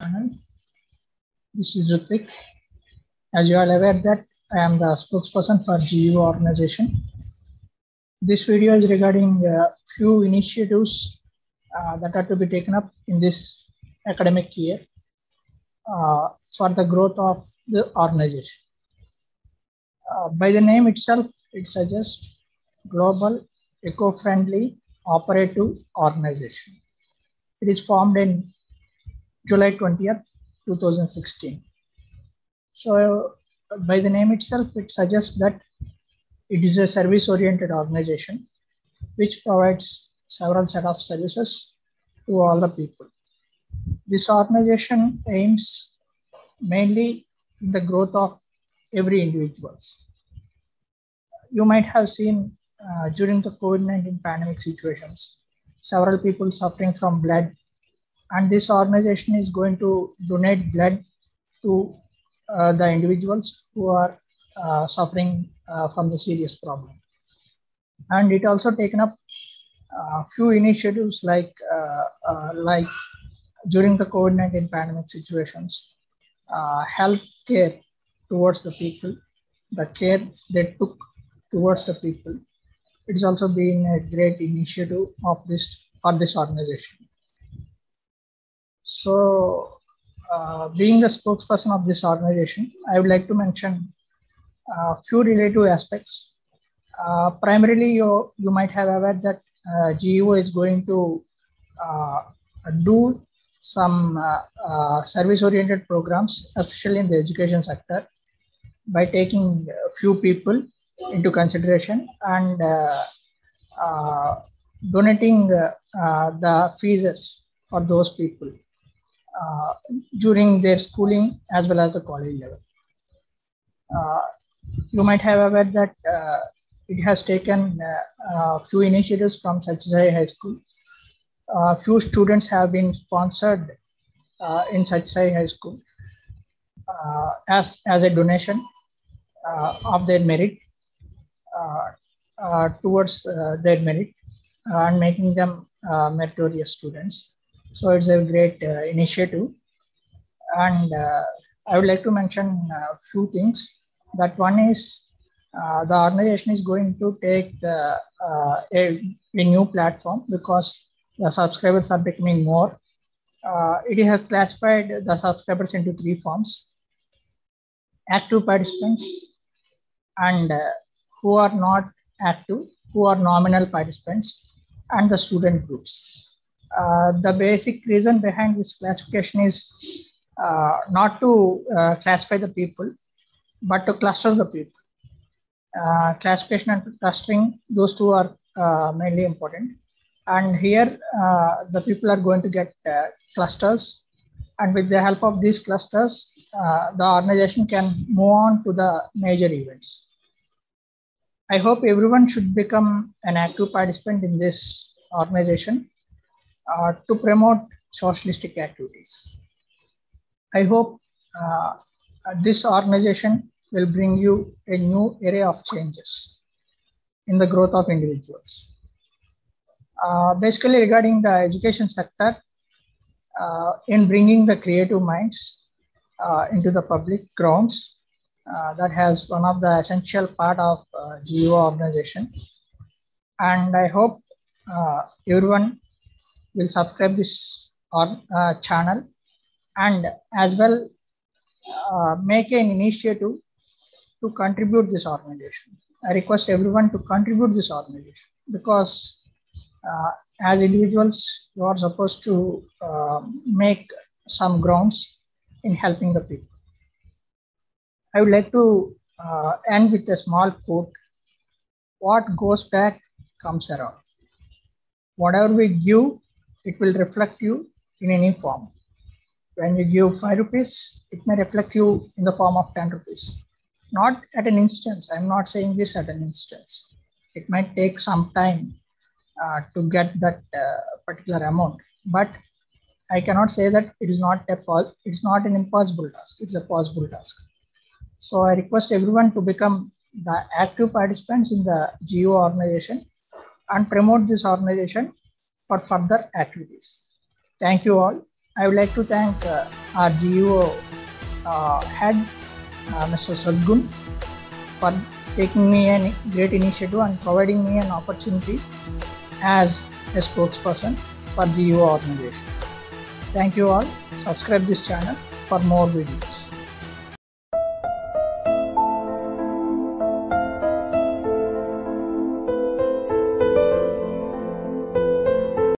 channel. This is Ritvik. As you are aware that I am the spokesperson for GU organization. This video is regarding a few initiatives that are to be taken up in this academic year for the growth of the organization. By the name itself, it suggests Global Eco-Friendly Operative Organization. It is formed in July 20th, 2016. So by the name itself, it suggests that it is a service-oriented organization which provides several set of services to all the people. This organization aims mainly in the growth of every individuals. You might have seen during the COVID-19 pandemic situations, several people suffering from blood, and this organization is going to donate blood to the individuals who are suffering from the serious problem. And it also taken up a few initiatives like during the COVID-19 pandemic situations, health care towards the people, the care they took towards the people. It's also been a great initiative of this organization. So, being the spokesperson of this organization, I would like to mention a few relative aspects. Primarily, you might have aware that GEO is going to do some service-oriented programs, especially in the education sector, by taking a few people into consideration and donating the fees for those people during their schooling as well as the college level. You might have aware that it has taken a few initiatives from Satyasai High School. Few students have been sponsored in Satyasai High School as a donation of their merit towards their merit and making them meritorious students. So it's a great initiative, and I would like to mention a few things. That one is the organization is going to take a new platform because the subscribers are becoming more. It has classified the subscribers into three forms: active participants, and who are not active, who are nominal participants, and the student groups. The basic reason behind this classification is not to classify the people, but to cluster the people. Classification and clustering, those two are mainly important. And here, the people are going to get clusters, and with the help of these clusters, the organization can move on to the major events. I hope everyone should become an active participant in this organization to promote socialistic activities. I hope this organization will bring you a new area of changes in the growth of individuals. Basically, regarding the education sector, in bringing the creative minds into the public grounds, that has one of the essential part of GEO organization. And I hope everyone will subscribe this channel and as well make an initiative to contribute this organization. I request everyone to contribute this organization because as individuals, you are supposed to make some grounds in helping the people. I would like to end with a small quote: what goes back comes around. Whatever we give, it will reflect you in any form. When you give 5 rupees, it may reflect you in the form of 10 rupees. Not at an instance. I'm not saying this at an instance. It might take some time to get that particular amount, but I cannot say that it is not an impossible task. It's a possible task. So I request everyone to become the active participants in the GEO organization and promote this organization for further activities. Thank you all. I would like to thank our GUO head, Mr. Sadgun, for taking me a great initiative and providing me an opportunity as a spokesperson for GUO organization. Thank you all. Subscribe this channel for more videos.